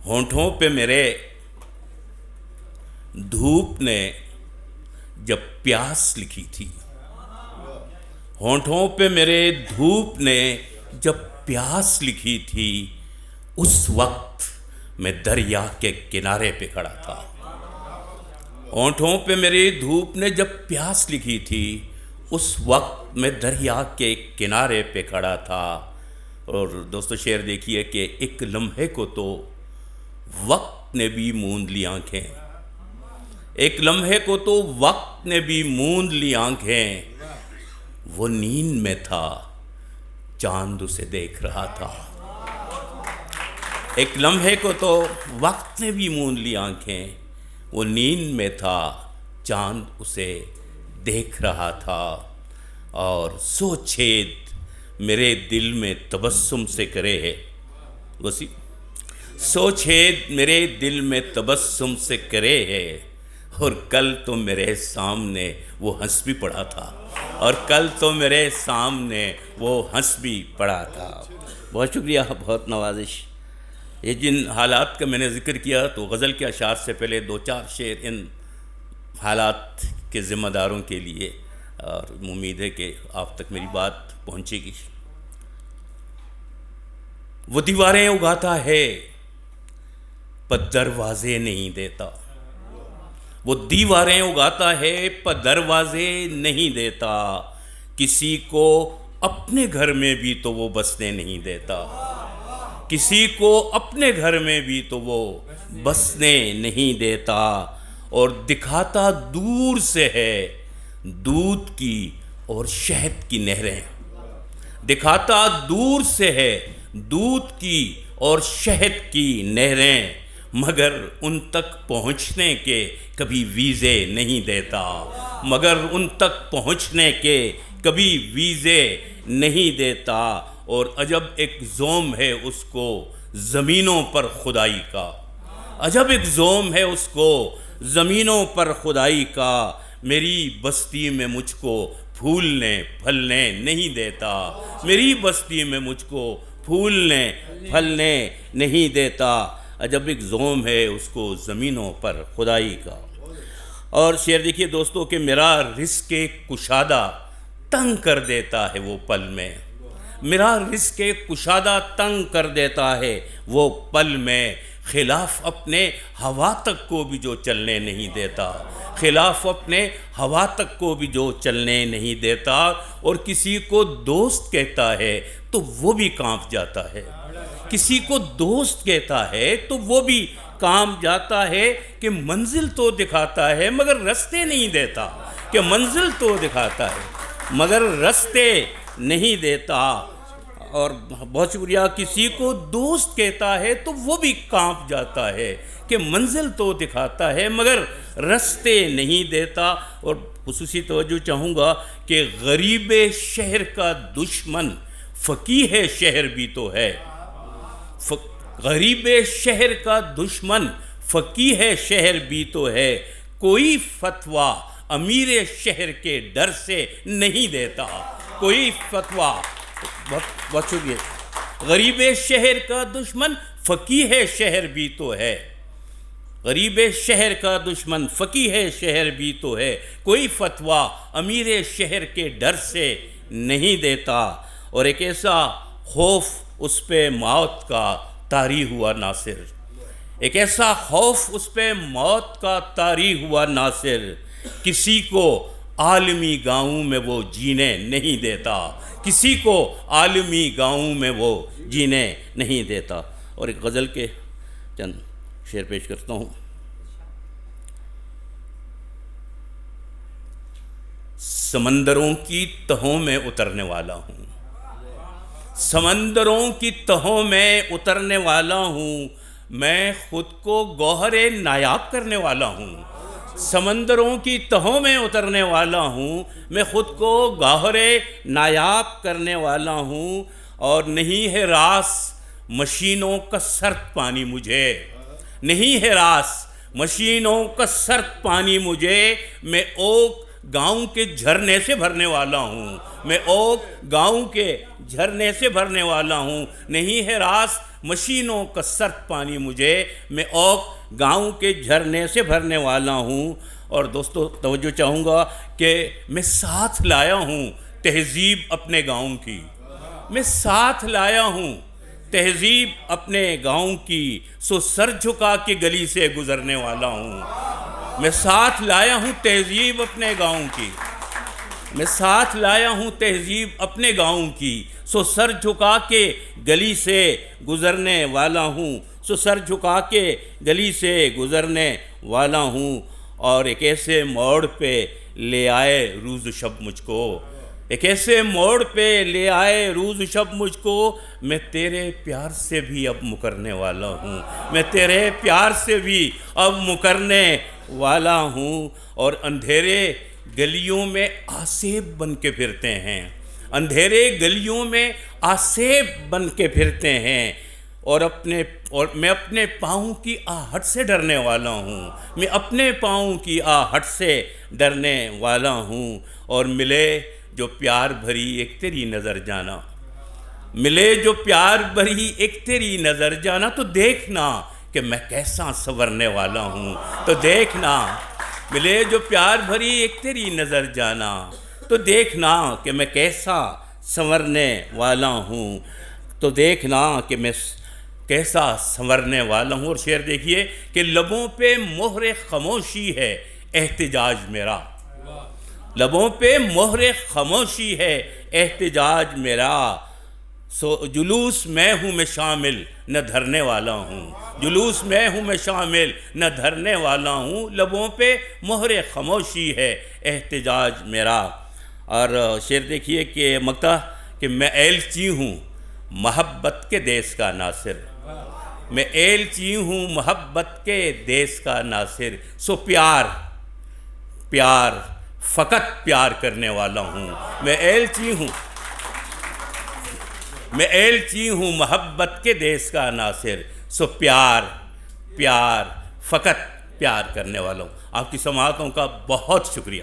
ہونٹوں پہ میرے دھوپ نے جب پیاس لکھی تھی، ہونٹوں پہ میرے دھوپ نے جب پیاس لکھی تھی، اس وقت میں دریا کے کنارے پہ کھڑا تھا۔ ہونٹوں پہ میری دھوپ نے جب پیاس لکھی تھی، اس وقت میں دریا کے کنارے پہ کھڑا تھا۔ اور دوستو شعر دیکھیے کہ ایک لمحے کو تو وقت نے بھی موند لی آنکھیں، ایک لمحے کو تو وقت نے بھی موند لی آنکھیں، وہ نیند میں تھا چاند اسے دیکھ رہا تھا۔ ایک لمحے کو تو وقت نے بھی موند لی آنکھیں، وہ نیند میں تھا چاند اسے دیکھ رہا تھا۔ اور سو چھید میرے دل میں تبسم سے کرے ہے، سو چھید میرے دل میں تبسم سے کرے ہے، اور کل تو میرے سامنے وہ ہنس بھی پڑا تھا، اور کل تو میرے سامنے وہ ہنس بھی پڑا تھا۔ بہت شکریہ، بہت نوازش۔ یہ جن حالات کا میں نے ذکر کیا تو غزل کے اشعار سے پہلے دو چار شعر ان حالات کے ذمہ داروں کے لیے، اور امید ہے کہ آپ تک میری بات پہنچے گی۔ وہ دیواریں اگاتا ہے پر دروازے نہیں دیتا، وہ دیواریں اگاتا ہے پر دروازے نہیں دیتا، کسی کو اپنے گھر میں بھی تو وہ بسنے نہیں دیتا، کسی کو اپنے گھر میں بھی تو وہ بسنے نہیں دیتا، اور دکھاتا دور سے ہے دودھ کی اور شہد کی نہریں، دکھاتا دور سے ہے دودھ کی اور شہد کی نہریں، مگر ان تک پہنچنے کے کبھی ویزے نہیں دیتا، مگر ان تک پہنچنے کے کبھی ویزے نہیں دیتا، اور عجب ایک زوم ہے اس کو زمینوں پر خدائی کا، عجب ایک زوم ہے اس کو زمینوں پر خدائی کا، میری بستی میں مجھ کو پھولنے پھلنے نہیں دیتا، میری بستی میں مجھ کو پھولنے پھلنے نہیں دیتا، عجب ایک زوم ہے اس کو زمینوں پر خدائی کا۔ اور شعر دیکھیے دوستو کہ میرا رزق کشادہ تنگ کر دیتا ہے وہ پل میں، میرا رزق کشادہ تنگ کر دیتا ہے وہ پل میں، خلاف اپنے ہوا تک کو بھی جو چلنے نہیں دیتا، خلاف اپنے ہوا تک کو بھی جو چلنے نہیں دیتا، اور کسی کو دوست کہتا ہے تو وہ بھی کانپ جاتا ہے، کسی کو دوست کہتا ہے تو وہ بھی کانپ جاتا ہے، کہ منزل تو دکھاتا ہے مگر رستے نہیں دیتا، کہ منزل تو دکھاتا ہے مگر رستے نہیں دیتا، اور بہت شکریہ، کسی کو دوست کہتا ہے تو وہ بھی کانپ جاتا ہے، کہ منزل تو دکھاتا ہے مگر رستے نہیں دیتا۔ اور خصوصی توجہ چاہوں گا کہ غریب شہر کا دشمن فقیہ شہر بھی تو ہے، غریب شہر کا دشمن فقیہ شہر بھی تو ہے، کوئی فتویٰ امیر شہر کے ڈر سے نہیں دیتا، کوئی فتویٰ، بہت شکریہ، غریب شہر کا دشمن فقیہ شہر بھی تو ہے، غریب شہر کا دشمن فقیہ شہر بھی تو ہے، کوئی فتویٰ امیر شہر کے ڈر سے نہیں دیتا، اور ایک ایسا خوف اس پہ موت کا طاری ہوا ناصر، ایک ایسا خوف اس پہ موت کا طاری ہوا ناصر، کسی کو عالمی گاؤں میں وہ جینے نہیں دیتا، کسی کو عالمی گاؤں میں وہ جینے نہیں دیتا۔ اور ایک غزل کے چند شعر پیش کرتا ہوں۔ سمندروں کی تہوں میں اترنے والا ہوں، سمندروں کی تہوں میں اترنے والا ہوں، میں خود کو گوہر نایاب کرنے والا ہوں، سمندروں کی تہوں میں اترنے والا ہوں، میں خود کو گوہر نایاب کرنے والا ہوں، اور نہیں ہے راس مشینوں کا سرد پانی مجھے، نہیں ہے راس مشینوں کا سرد پانی مجھے، میں اوک گاؤں کے جھرنے سے بھرنے والا ہوں، میں اوک گاؤں کے جھرنے سے بھرنے والا ہوں، نہیں ہے راس مشینوں کا سرد پانی مجھے، میں اوک گاؤں کے جھرنے سے بھرنے والا ہوں۔ اور دوستو توجہ چاہوں گا کہ میں ساتھ لایا ہوں تہذیب اپنے گاؤں کی، میں ساتھ لایا ہوں تہذیب اپنے گاؤں کی، سو سر جھکا کے گلی سے گزرنے والا ہوں، میں ساتھ لایا ہوں تہذیب اپنے گاؤں کی، میں ساتھ لایا ہوں تہذیب اپنے گاؤں کی، سو سر جھکا کے گلی سے گزرنے والا ہوں، سو سر جھکا کے گلی سے گزرنے والا ہوں۔ اور ایک ایسے موڑ پہ لے آئے روز و شب مجھ کو، ایک ایسے موڑ پہ لے آئے روز و شب مجھ کو، میں تیرے پیار سے بھی اب مکرنے والا ہوں، میں تیرے پیار سے بھی اب مکرنے والا ہوں۔ اور اندھیرے گلیوں میں آسیب بن کے پھرتے ہیں، اندھیرے گلیوں میں آسیب بن کے پھرتے ہیں، اور میں اپنے پاؤں کی آہٹ سے ڈرنے والا ہوں، میں اپنے پاؤں کی آہٹ سے ڈرنے والا ہوں۔ اور ملے جو پیار بھری ایک تیری نظر جانا، ملے جو پیار بھری ایک تیری نظر جانا، تو دیکھنا کہ میں کیسا سنورنے والا ہوں، تو دیکھنا ملے جو پیار بھری ایک تیری نظر جانا، تو دیکھنا کہ میں کیسا سنورنے والا ہوں، تو دیکھنا کہ میں کیسا سنورنے والا ہوں۔ اور شعر دیکھیے کہ لبوں پہ مہر خاموشی ہے احتجاج میرا، لبوں پہ مہر خاموشی ہے احتجاج میرا، سو جلوس میں ہوں میں شامل نہ دھرنے والا ہوں، جلوس میں ہوں میں شامل نہ دھرنے والا ہوں، لبوں پہ مہر خاموشی ہے احتجاج میرا۔ اور شعر دیکھیے کہ مقطع کہ میں ایلچی ہوں محبت کے دیس کا ناصر، میں ایلچی ہوں محبت کے دیس کا ناصر، سو پیار پیار فقط پیار کرنے والا ہوں، میں ایلچی ہوں، میں ایلچی ہوں محبت کے دیس کا ناصر، سو پیار پیار فقط پیار کرنے والا ہوں۔ آپ کی سماعتوں کا بہت شکریہ۔